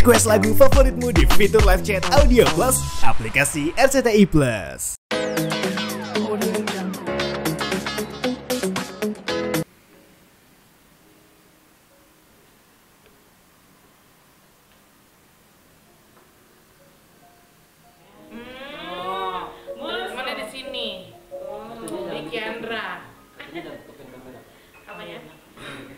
Request lagu favoritmu di fitur live chat Audio Plus, aplikasi RCTI Plus. Mana di sini? Di Kiandra. Apanya?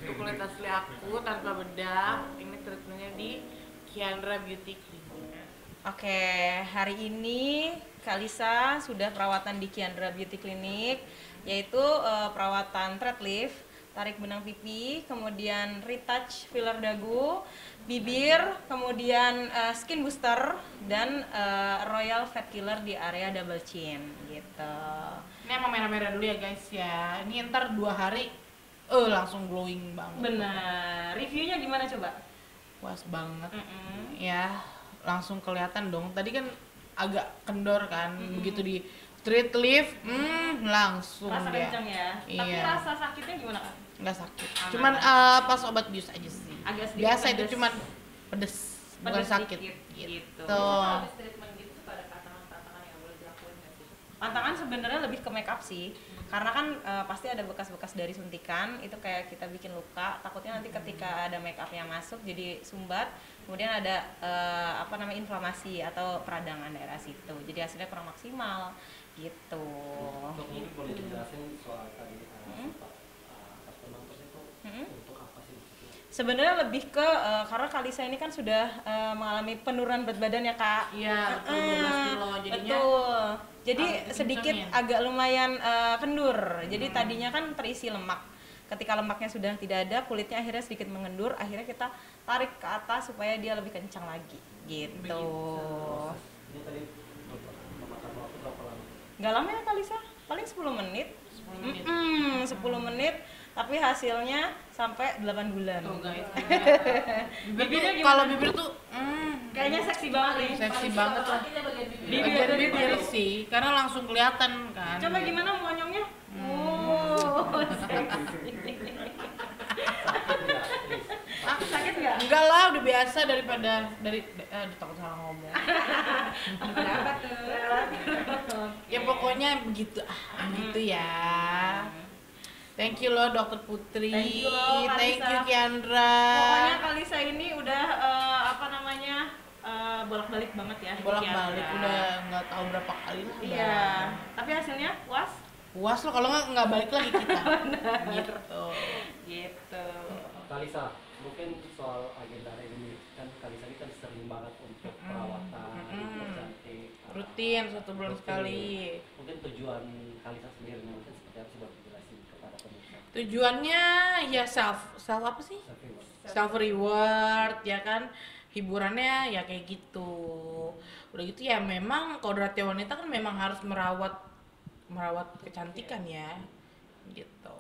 Itu kulit asli aku tanpa bedah. Ini treatmentnya di Kiandra Beauty Clinic. Oke, hari ini Kalisa sudah perawatan di Kiandra Beauty Clinic, yaitu perawatan thread lift, tarik benang pipi, kemudian retouch filler dagu, bibir, kemudian skin booster, dan royal fat killer di area double chin gitu. Ini emang merah-merah dulu ya guys ya. Ini ntar 2 hari langsung glowing banget. Benar. Reviewnya gimana coba? Puas banget. Ya, langsung kelihatan dong. Tadi kan agak kendor kan, begitu di street lift, langsung Rasa dia. kenceng ya. Tapi Iya. rasa sakitnya gimana kan? Nggak sakit. Aman. Cuman pas obat bius aja sih. Agak sedikit Biasa pedes. itu cuman pedes, bukan Pedes sakit. dikit, gitu. Habis treatment gitu suka ada tantangan-tantangan yang boleh dilakuin nggak sih? Tantangan sebenarnya lebih ke make up sih, karena kan pasti ada bekas-bekas dari suntikan, itu kayak kita bikin luka, takutnya nanti ketika ada make up yang masuk jadi sumbat, kemudian ada inflamasi atau peradangan daerah situ, jadi hasilnya kurang maksimal gitu. Dok, mungkin boleh dijelasin soal tadi sempat customer itu untuk apa sih? Sebenarnya lebih ke karena Kalisa ini kan sudah mengalami penurunan berat badan ya kak. Iya, betul 12 kilo jadinya. Betul. Jadi harus sedikit dikencengin. agak lumayan kendur. Jadi tadinya kan terisi lemak. Ketika lemaknya sudah tidak ada, kulitnya akhirnya sedikit mengendur. Akhirnya kita tarik ke atas supaya dia lebih kencang lagi. Gitu. Ini tadi memakan waktu berapa lama? Nggak lama ya Kalisa? Paling 10 menit. 10 menit. 10 menit. Tapi hasilnya sampai 8 bulan. Tuh guys. Bibirnya gimana? Kalau bibir tuh Kayaknya seksi banget nih. seksi banget lah. Sakitnya bagian bibir. Bagian bibir sih, karena langsung kelihatan kan. Coba gimana monyongnya? Sakit nggak? Enggak lah, udah biasa daripada takut salah ngomong. Berapa tuh? Ya pokoknya begitu gitu ya. Thank you loh Dokter Putri. Thank you loh, Kalisa. Thank you Kiandra. Pokoknya Kalisa ini udah bolak-balik banget ya. di Bolak-balik Kiandra. udah nggak tahu berapa kali lah. Iya. Tapi hasilnya puas? Puas lo kalau nggak balik lagi kita. Gitu. Gitu. Kalisa, mungkin soal agenda hari ini kan Kalisa ini kan sering banget untuk perawatan, cantik, Rutin 1 bulan rutin. sekali. Mungkin tujuan Kalisa sendiri mungkin seperti apa sih buat dijelasin kepada pemirsa? Tujuannya ya self apa sih? Self-reward. Self reward ya kan, hiburannya ya kayak gitu. Udah gitu ya memang kodratnya wanita kan memang harus merawat kecantikan ya gitu.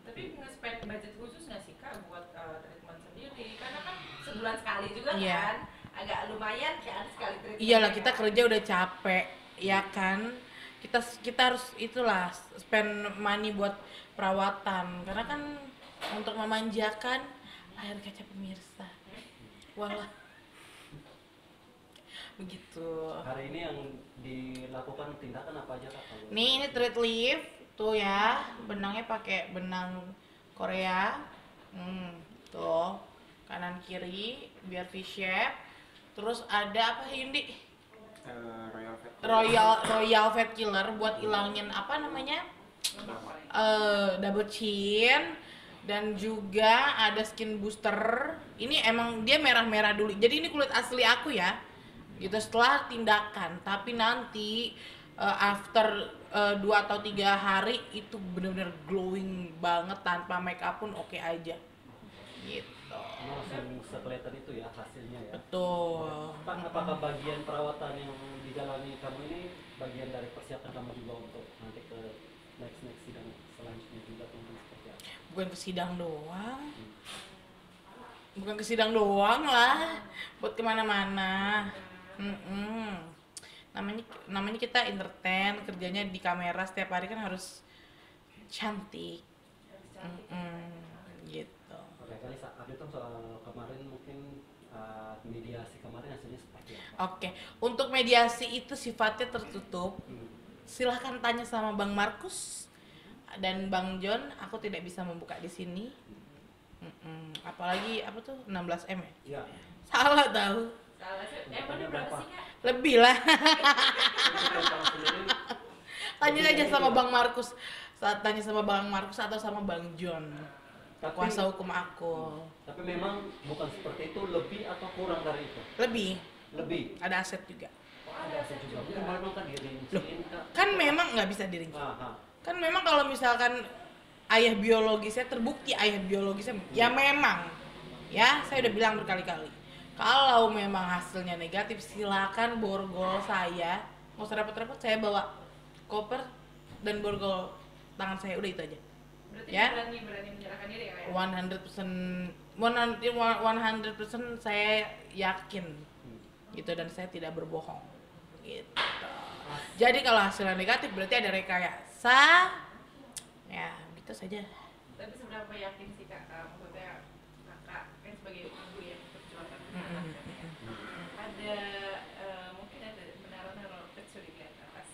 Tapi nge-spend budget khusus nggak sih kak buat treatment sendiri? Karena kan sebulan sekali juga Iya. kan, agak lumayan kan sekali treatment. Iyalah kita kerja udah capek ya kan, kita harus itulah spend money buat perawatan karena kan untuk memanjakan layar kaca pemirsa. Walah. Begitu. Hari ini yang dilakukan tindakan apa aja Kak? Kalau- Nih ini thread lift tuh ya, benangnya pakai benang Korea. Tuh kanan kiri biar V shape. Terus ada apa Hindi? Royal Fat Killer buat ilangin apa namanya? Double chin. Dan juga ada skin booster. Ini emang dia merah-merah dulu. Jadi ini kulit asli aku ya. Gitu setelah tindakan. Tapi nanti after 2 atau 3 hari itu bener-bener glowing banget tanpa make up pun oke aja. Gitu. Ini langsung sekelihatan itu ya hasilnya ya. Betul. Pak, apakah bagian perawatan yang dijalani kamu ini bagian dari persiapan kamu juga untuk nanti ke next sidang selanjutnya juga mungkin seperti apa? Bukan ke sidang doang. Bukan ke sidang doang lah. Buat kemana-mana. Namanya kita entertain, kerjanya di kamera setiap hari kan harus cantik. Gitu. Oke, kali update dong soal kemarin mungkin mediasi kemarin hasilnya seperti apa? Oke, untuk mediasi itu sifatnya tertutup. Hmm. Silahkan tanya sama Bang Markus dan Bang John. Aku tidak bisa membuka di sini. Apalagi apa tuh 16M ya? Ya. Salah tahu. Salah sih. Bener berapa sih Kak? Lebih lah. Untuk kamu sendiri, Tanya lebih aja dari sama itu. Bang Markus. Tanya sama Bang Markus atau sama Bang John. Tapi- Kuasa hukum aku. Tapi memang bukan seperti itu, lebih atau kurang dari itu? Lebih. Lebih. Ada aset juga. Oh, ada aset juga. Mungkin memang kan dirinciin Kak. Kan memang nggak bisa dirinci. Ah. Kan memang kalau misalkan ayah biologisnya terbukti ayah biologisnya ya memang ya saya udah bilang berkali-kali kalau memang hasilnya negatif silakan borgol saya, nggak usah repot-repot, saya bawa koper dan borgol tangan saya, udah itu aja. Berarti Ya. berani menyerahkan diri ya Kak? 100% saya yakin gitu, dan saya tidak berbohong gitu. Jadi kalau hasilnya negatif berarti ada rekayasa, ya gitu saja. Tapi seberapa yakin sih Kak, maksudnya Kakak kan sebagai ibu yang berjuangkan anak ada mungkin ada benar-benar kecurigaan atas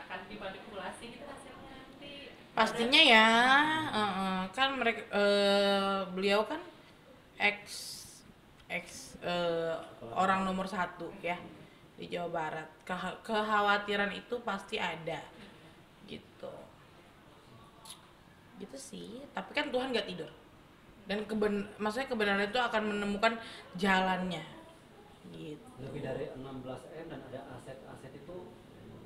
akan dimanipulasi gitu hasilnya nanti? Pastinya ya, kan mereka beliau kan ex orang nomor 1 ya di Jawa Barat. Kekhawatiran itu pasti ada gitu. Gitu sih. Tapi kan Tuhan nggak tidur. Dan maksudnya kebenaran itu akan menemukan jalannya. Gitu. Lebih dari 16M dan ada aset-aset itu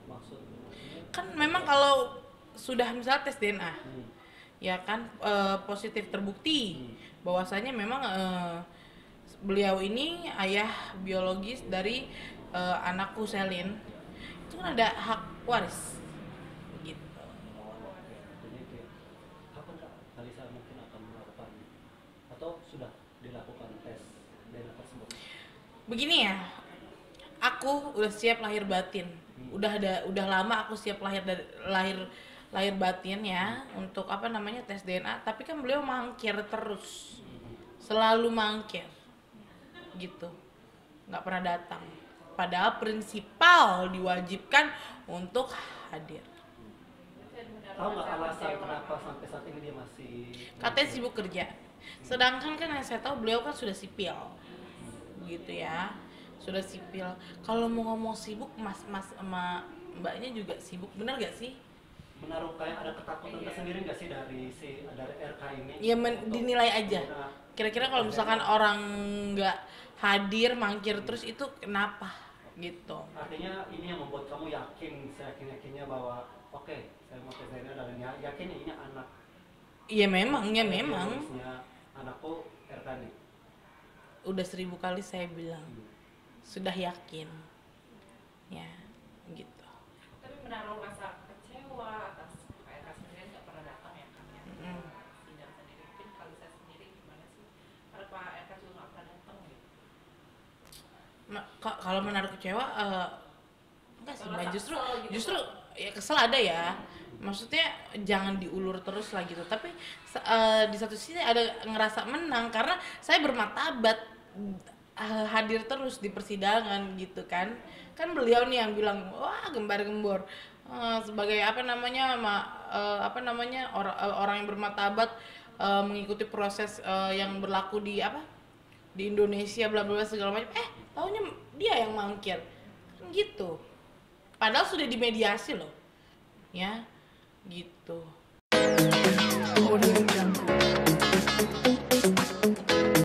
maksudnya? Kan memang kalau sudah misalnya tes DNA, Hmm. ya kan positif terbukti bahwasanya memang beliau ini ayah biologis dari anakku Selin, itu kan ada hak waris gitu. Jadi kayak kapan Kak Kalisa mungkin akan melakukan atau sudah dilakukan tes DNA tersebut? Begini ya, aku udah siap lahir batin, udah lama aku siap lahir batin ya untuk apa namanya tes DNA, tapi kan beliau mangkir terus, selalu mangkir gitu, nggak pernah datang. Padahal prinsipal diwajibkan untuk hadir. Tahu nggak alasan kenapa sampai saat ini dia masih? Katanya sibuk kerja. Sedangkan kan yang saya tahu beliau kan sudah sipil, gitu ya, sudah sipil. Kalau mau ngomong sibuk, mas sama mbaknya juga sibuk, benar gak sih? Menaruh kayak ada ketakutan tersendiri nggak sih dari RK ini? Ya untuk dinilai aja. pengguna Kira-kira kalau misalkan orang nggak hadir, mangkir terus itu kenapa? Gitu. Artinya ini yang membuat kamu yakin, seyakin-yakinnya bahwa oke, saya mau tes DNA dan yakin ini anak. Iya memang, ya memang. Biologisnya anakku RK nih. Udah 1000 kali saya bilang, sudah yakin. Ya, gitu. Tapi menaruh rasa kecewa atas KRK sendiri nggak pernah datang ya Kak ya? Sidang sendiri, mungkin kalau saya sendiri gimana sih? Karena Pak RK juga nggak pernah datang gitu. Kalau menaruh kecewa, enggak sih, Kalau Mbak. kesel gitu. Justru ya kesel ada ya. Maksudnya jangan diulur terus lah gitu. Tapi di satu sisi ada ngerasa menang karena saya bermartabat hadir terus di persidangan gitu kan. Kan beliau nih yang bilang, wah gembar-gembor sebagai orang yang bermartabat mengikuti proses yang berlaku di di Indonesia bla bla bla segala macam. Taunya dia yang mangkir kan gitu. Padahal sudah dimediasi loh, ya gitu.